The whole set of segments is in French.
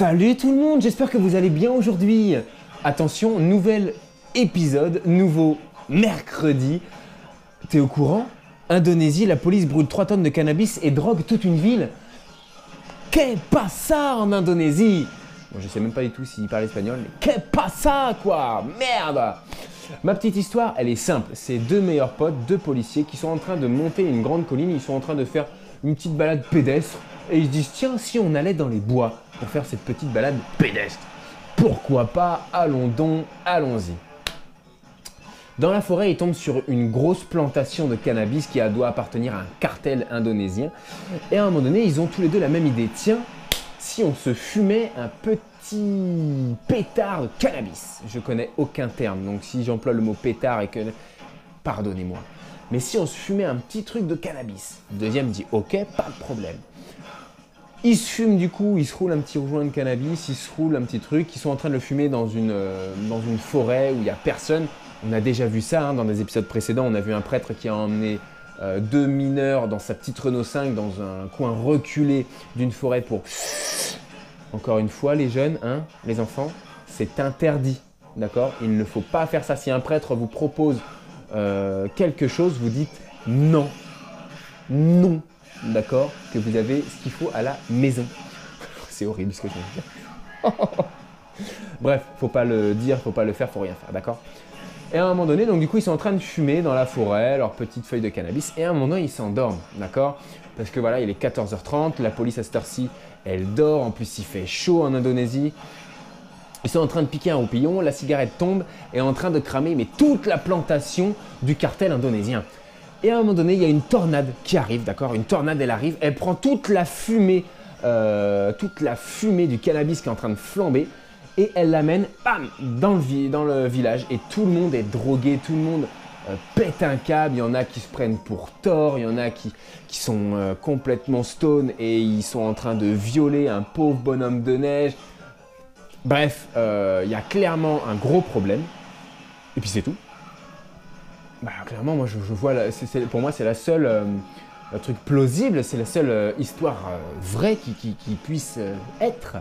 Salut tout le monde, j'espère que vous allez bien aujourd'hui. Attention, nouvel épisode, nouveau mercredi. T'es au courant? Indonésie, la police brûle 3 tonnes de cannabis et drogue toute une ville. Qu'est passa en Indonésie? Bon, je sais même pas du tout s'il parle espagnol, mais qu'est passa quoi? Merde! Ma petite histoire, elle est simple. C'est deux meilleurs potes, deux policiers qui sont en train de monter une grande colline. Ils sont en train de faire une petite balade pédestre. Et ils se disent, tiens, si on allait dans les bois pour faire cette petite balade pédestre, pourquoi pas? Allons donc, allons-y. Dans la forêt, ils tombent sur une grosse plantation de cannabis qui doit appartenir à un cartel indonésien. Et à un moment donné, ils ont tous les deux la même idée. Tiens, si on se fumait un petit pétard de cannabis. Je connais aucun terme, donc si j'emploie le mot pétard et que... Pardonnez-moi. Mais si on se fumait un petit truc de cannabis. Le deuxième dit, ok, pas de problème. Ils se fument du coup, ils se roulent un petit joint de cannabis, ils se roulent un petit truc, ils sont en train de le fumer dans une forêt où il n'y a personne. On a déjà vu ça dans des épisodes précédents, on a vu un prêtre qui a emmené deux mineurs dans sa petite Renault 5 dans un coin reculé d'une forêt pour... Encore une fois les jeunes, les enfants, c'est interdit, d'accord? Il ne faut pas faire ça. Si un prêtre vous propose quelque chose, vous dites non, non. D'accord, que vous avez ce qu'il faut à la maison. C'est horrible ce que je viens de dire. Bref, faut pas le dire, faut pas le faire, faut rien faire, d'accord? Et à un moment donné, donc du coup, ils sont en train de fumer dans la forêt, leurs petites feuilles de cannabis, et à un moment donné, ils s'endorment, d'accord? Parce que voilà, il est 14h30, la police à cette heure-ci, elle dort, en plus il fait chaud en Indonésie. Ils sont en train de piquer un roupillon, la cigarette tombe et est en train de cramer mais toute la plantation du cartel indonésien. Et à un moment donné, il y a une tornade qui arrive, d'accord? Une tornade, elle arrive, elle prend toute la fumée du cannabis qui est en train de flamber et elle l'amène, bam, dans le village. Et tout le monde est drogué, tout le monde pète un câble. Il y en a qui se prennent pour Thor, il y en a qui sont complètement stone et ils sont en train de violer un pauvre bonhomme de neige. Bref, il y a clairement un gros problème. Et puis c'est tout. Bah, clairement, moi je vois, pour moi c'est la seule, le truc plausible, c'est la seule histoire vraie qui puisse être.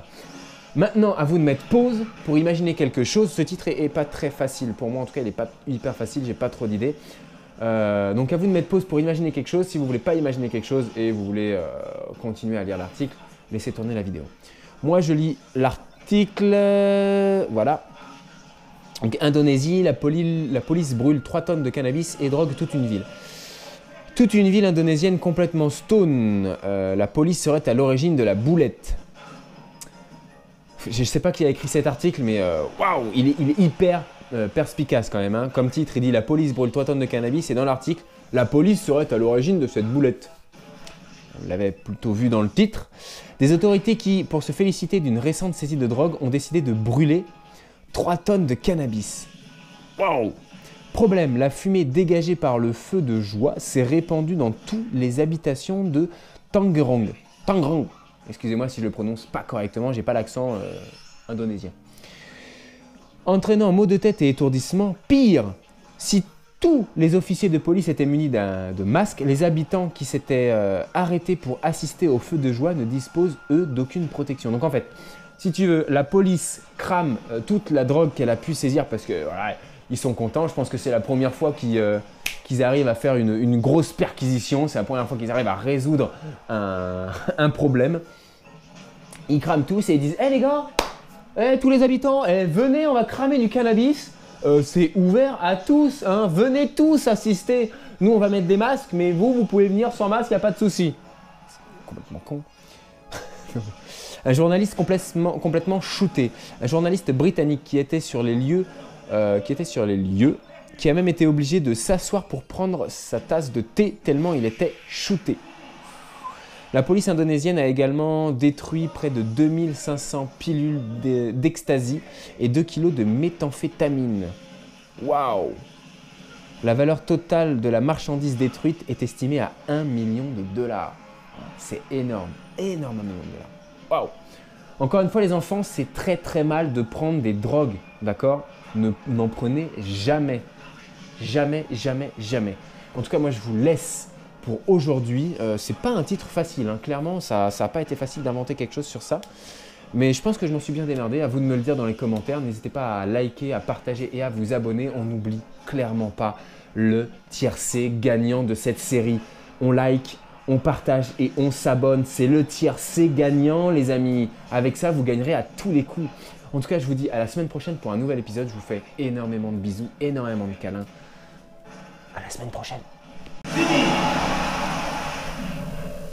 Maintenant, à vous de mettre pause pour imaginer quelque chose. Ce titre est pas très facile, pour moi en tout cas il n'est pas hyper facile, j'ai pas trop d'idées. Donc à vous de mettre pause pour imaginer quelque chose. Si vous voulez pas imaginer quelque chose et vous voulez continuer à lire l'article, laissez tourner la vidéo. Moi je lis l'article, voilà. Donc, Indonésie, la police brûle 3 tonnes de cannabis et drogue toute une ville. Toute une ville indonésienne complètement stone. La police serait à l'origine de la boulette. Je ne sais pas qui a écrit cet article, mais waouh, il est hyper perspicace quand même. Comme titre, il dit « La police brûle 3 tonnes de cannabis » et dans l'article, « La police serait à l'origine de cette boulette ». On l'avait plutôt vu dans le titre. Des autorités qui, pour se féliciter d'une récente saisie de drogue, ont décidé de brûler 3 tonnes de cannabis. Wow! Problème, la fumée dégagée par le feu de joie s'est répandue dans toutes les habitations de Tangerang. Tangerang. Excusez-moi si je le prononce pas correctement, j'ai pas l'accent indonésien. Entraînant maux de tête et étourdissement, pire, si tous les officiers de police étaient munis de masques, les habitants qui s'étaient arrêtés pour assister au feu de joie ne disposent, eux, d'aucune protection. Donc en fait, si tu veux, la police crame toute la drogue qu'elle a pu saisir parce que voilà, ils sont contents. Je pense que c'est la première fois qu'ils arrivent à faire une grosse perquisition. C'est la première fois qu'ils arrivent à résoudre un problème. Ils crament tous et ils disent « Hey les gars, tous les habitants, venez, on va cramer du cannabis. C'est ouvert à tous, venez tous assister. Nous, on va mettre des masques, mais vous pouvez venir sans masque, il n'y a pas de souci. » C'est complètement con. Un journaliste complètement shooté, un journaliste britannique qui était sur les lieux, qui a même été obligé de s'asseoir pour prendre sa tasse de thé tellement il était shooté. La police indonésienne a également détruit près de 2500 pilules d'ecstasy et 2 kg de méthamphétamine. Waouh! La valeur totale de la marchandise détruite est estimée à 1 million de dollars. C'est énorme, énorme, 1 million de dollars. Waouh! Encore une fois, les enfants, c'est très très mal de prendre des drogues, d'accord? N'en prenez jamais. Jamais, jamais, jamais. En tout cas, moi, je vous laisse pour aujourd'hui. C'est pas un titre facile, clairement, ça n'a pas été facile d'inventer quelque chose sur ça. Mais je pense que je m'en suis bien démerdé. À vous de me le dire dans les commentaires. N'hésitez pas à liker, à partager et à vous abonner. On n'oublie clairement pas le tiercé gagnant de cette série. On like, on partage et on s'abonne. C'est le tiercé gagnant, les amis. Avec ça, vous gagnerez à tous les coups. En tout cas, je vous dis à la semaine prochaine pour un nouvel épisode. Je vous fais énormément de bisous, énormément de câlins. À la semaine prochaine.